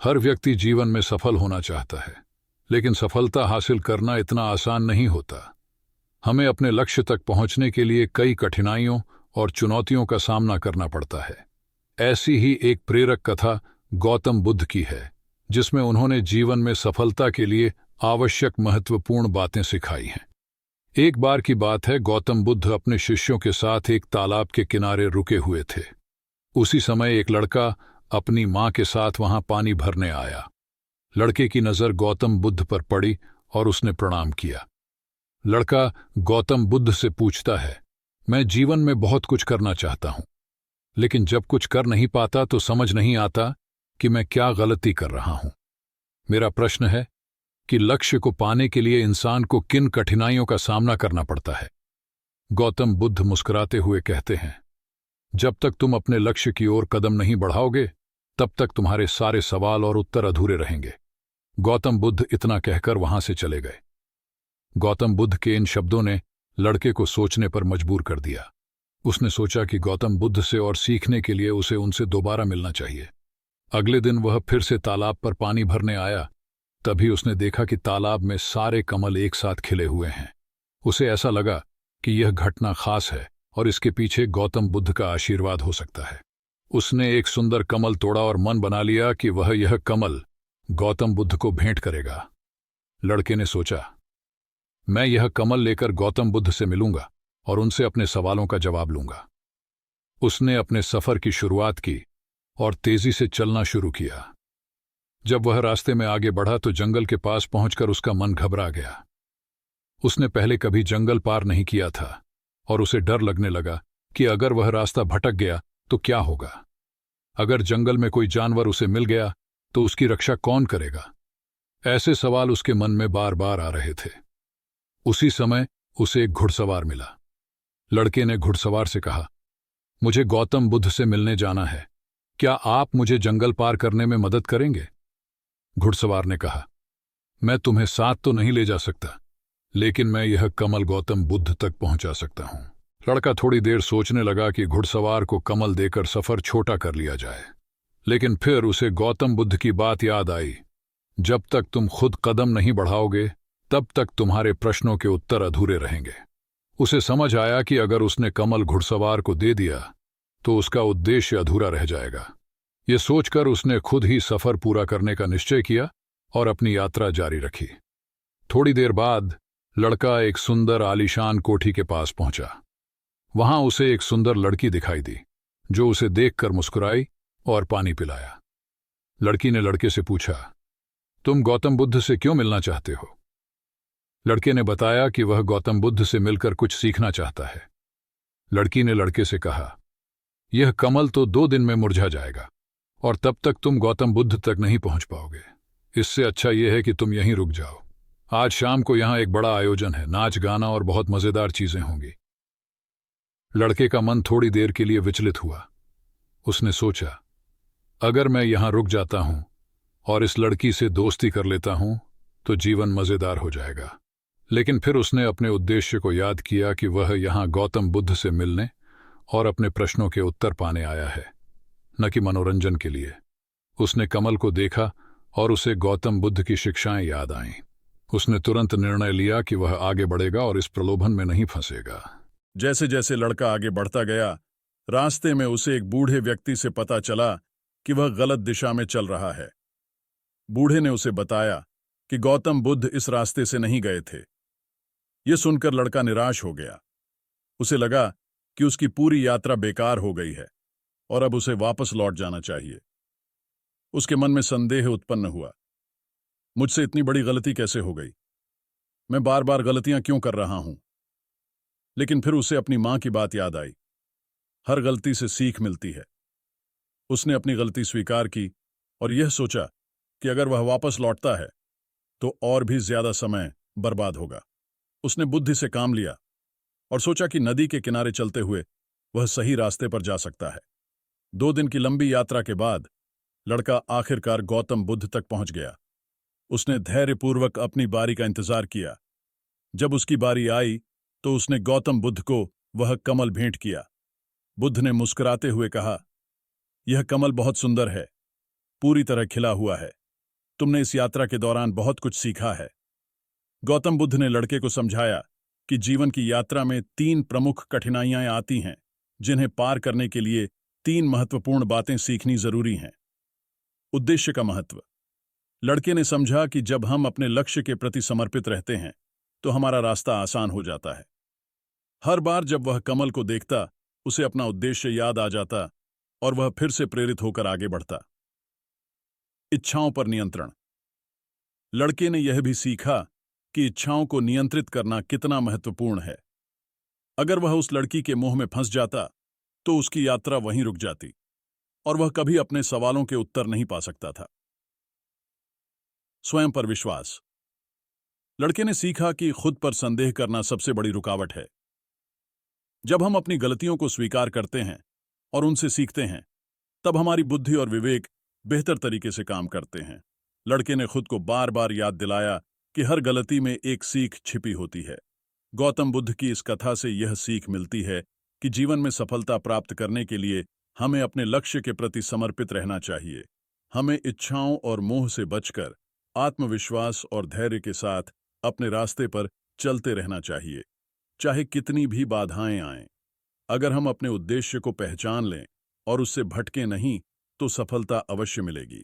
हर व्यक्ति जीवन में सफल होना चाहता है, लेकिन सफलता हासिल करना इतना आसान नहीं होता। हमें अपने लक्ष्य तक पहुंचने के लिए कई कठिनाइयों और चुनौतियों का सामना करना पड़ता है। ऐसी ही एक प्रेरक कथा गौतम बुद्ध की है, जिसमें उन्होंने जीवन में सफलता के लिए आवश्यक महत्वपूर्ण बातें सिखाई हैं। एक बार की बात है, गौतम बुद्ध अपने शिष्यों के साथ एक तालाब के किनारे रुके हुए थे। उसी समय एक लड़का अपनी मां के साथ वहां पानी भरने आया। लड़के की नजर गौतम बुद्ध पर पड़ी और उसने प्रणाम किया। लड़का गौतम बुद्ध से पूछता है, मैं जीवन में बहुत कुछ करना चाहता हूं, लेकिन जब कुछ कर नहीं पाता तो समझ नहीं आता कि मैं क्या गलती कर रहा हूं। मेरा प्रश्न है कि लक्ष्य को पाने के लिए इंसान को किन कठिनाइयों का सामना करना पड़ता है। गौतम बुद्ध मुस्कुराते हुए कहते हैं, जब तक तुम अपने लक्ष्य की ओर कदम नहीं बढ़ाओगे, तब तक तुम्हारे सारे सवाल और उत्तर अधूरे रहेंगे। गौतम बुद्ध इतना कहकर वहां से चले गए। गौतम बुद्ध के इन शब्दों ने लड़के को सोचने पर मजबूर कर दिया। उसने सोचा कि गौतम बुद्ध से और सीखने के लिए उसे उनसे दोबारा मिलना चाहिए। अगले दिन वह फिर से तालाब पर पानी भरने आया। तभी उसने देखा कि तालाब में सारे कमल एक साथ खिले हुए हैं। उसे ऐसा लगा कि यह घटना खास है और इसके पीछे गौतम बुद्ध का आशीर्वाद हो सकता है। उसने एक सुंदर कमल तोड़ा और मन बना लिया कि वह यह कमल गौतम बुद्ध को भेंट करेगा। लड़के ने सोचा, मैं यह कमल लेकर गौतम बुद्ध से मिलूंगा और उनसे अपने सवालों का जवाब लूंगा। उसने अपने सफर की शुरुआत की और तेजी से चलना शुरू किया। जब वह रास्ते में आगे बढ़ा तो जंगल के पास पहुंचकर उसका मन घबरा गया। उसने पहले कभी जंगल पार नहीं किया था और उसे डर लगने लगा कि अगर वह रास्ता भटक गया तो क्या होगा। अगर जंगल में कोई जानवर उसे मिल गया तो उसकी रक्षा कौन करेगा। ऐसे सवाल उसके मन में बार बार आ रहे थे। उसी समय उसे एक घुड़सवार मिला। लड़के ने घुड़सवार से कहा, मुझे गौतम बुद्ध से मिलने जाना है, क्या आप मुझे जंगल पार करने में मदद करेंगे। घुड़सवार ने कहा, मैं तुम्हें साथ तो नहीं ले जा सकता, लेकिन मैं यह कमल गौतम बुद्ध तक पहुंचा सकता हूं। लड़का थोड़ी देर सोचने लगा कि घुड़सवार को कमल देकर सफर छोटा कर लिया जाए, लेकिन फिर उसे गौतम बुद्ध की बात याद आई, जब तक तुम खुद कदम नहीं बढ़ाओगे तब तक तुम्हारे प्रश्नों के उत्तर अधूरे रहेंगे। उसे समझ आया कि अगर उसने कमल घुड़सवार को दे दिया तो उसका उद्देश्य अधूरा रह जाएगा। ये सोचकर उसने खुद ही सफर पूरा करने का निश्चय किया और अपनी यात्रा जारी रखी। थोड़ी देर बाद लड़का एक सुंदर आलीशान कोठी के पास पहुंचा। वहां उसे एक सुंदर लड़की दिखाई दी, जो उसे देखकर मुस्कुराई और पानी पिलाया। लड़की ने लड़के से पूछा, तुम गौतम बुद्ध से क्यों मिलना चाहते हो। लड़के ने बताया कि वह गौतम बुद्ध से मिलकर कुछ सीखना चाहता है। लड़की ने लड़के से कहा, यह कमल तो 2 दिन में मुरझा जाएगा और तब तक तुम गौतम बुद्ध तक नहीं पहुंच पाओगे। इससे अच्छा यह है कि तुम यहीं रुक जाओ। आज शाम को यहां एक बड़ा आयोजन है, नाच गाना और बहुत मजेदार चीजें होंगी। लड़के का मन थोड़ी देर के लिए विचलित हुआ। उसने सोचा, अगर मैं यहां रुक जाता हूं और इस लड़की से दोस्ती कर लेता हूं तो जीवन मजेदार हो जाएगा। लेकिन फिर उसने अपने उद्देश्य को याद किया कि वह यहां गौतम बुद्ध से मिलने और अपने प्रश्नों के उत्तर पाने आया है, न कि मनोरंजन के लिए। उसने कमल को देखा और उसे गौतम बुद्ध की शिक्षाएं याद आईं। उसने तुरंत निर्णय लिया कि वह आगे बढ़ेगा और इस प्रलोभन में नहीं फंसेगा। जैसे जैसे लड़का आगे बढ़ता गया, रास्ते में उसे एक बूढ़े व्यक्ति से पता चला कि वह गलत दिशा में चल रहा है। बूढ़े ने उसे बताया कि गौतम बुद्ध इस रास्ते से नहीं गए थे। यह सुनकर लड़का निराश हो गया। उसे लगा कि उसकी पूरी यात्रा बेकार हो गई है और अब उसे वापस लौट जाना चाहिए। उसके मन में संदेह उत्पन्न हुआ, मुझसे इतनी बड़ी गलती कैसे हो गई, मैं बार बार गलतियां क्यों कर रहा हूं। लेकिन फिर उसे अपनी मां की बात याद आई, हर गलती से सीख मिलती है। उसने अपनी गलती स्वीकार की और यह सोचा कि अगर वह वापस लौटता है तो और भी ज्यादा समय बर्बाद होगा। उसने बुद्धि से काम लिया और सोचा कि नदी के किनारे चलते हुए वह सही रास्ते पर जा सकता है। 2 दिन की लंबी यात्रा के बाद लड़का आखिरकार गौतम बुद्ध तक पहुंच गया। उसने धैर्यपूर्वक अपनी बारी का इंतजार किया। जब उसकी बारी आई तो उसने गौतम बुद्ध को वह कमल भेंट किया। बुद्ध ने मुस्कुराते हुए कहा, यह कमल बहुत सुंदर है, पूरी तरह खिला हुआ है। तुमने इस यात्रा के दौरान बहुत कुछ सीखा है। गौतम बुद्ध ने लड़के को समझाया कि जीवन की यात्रा में 3 प्रमुख कठिनाइयां आती हैं, जिन्हें पार करने के लिए 3 महत्वपूर्ण बातें सीखनी जरूरी हैं। उद्देश्य का महत्व। लड़के ने समझा कि जब हम अपने लक्ष्य के प्रति समर्पित रहते हैं तो हमारा रास्ता आसान हो जाता है। हर बार जब वह कमल को देखता, उसे अपना उद्देश्य याद आ जाता और वह फिर से प्रेरित होकर आगे बढ़ता। इच्छाओं पर नियंत्रण। लड़के ने यह भी सीखा कि इच्छाओं को नियंत्रित करना कितना महत्वपूर्ण है। अगर वह उस लड़की के मोह में फंस जाता तो उसकी यात्रा वहीं रुक जाती और वह कभी अपने सवालों के उत्तर नहीं पा सकता था। स्वयं पर विश्वास। लड़के ने सीखा कि खुद पर संदेह करना सबसे बड़ी रुकावट है। जब हम अपनी गलतियों को स्वीकार करते हैं और उनसे सीखते हैं, तब हमारी बुद्धि और विवेक बेहतर तरीके से काम करते हैं। लड़के ने खुद को बार बार याद दिलाया कि हर गलती में एक सीख छिपी होती है। गौतम बुद्ध की इस कथा से यह सीख मिलती है कि जीवन में सफलता प्राप्त करने के लिए हमें अपने लक्ष्य के प्रति समर्पित रहना चाहिए। हमें इच्छाओं और मोह से बचकर आत्मविश्वास और धैर्य के साथ अपने रास्ते पर चलते रहना चाहिए, चाहे कितनी भी बाधाएं आएं। अगर हम अपने उद्देश्य को पहचान लें और उससे भटके नहीं, तो सफलता अवश्य मिलेगी।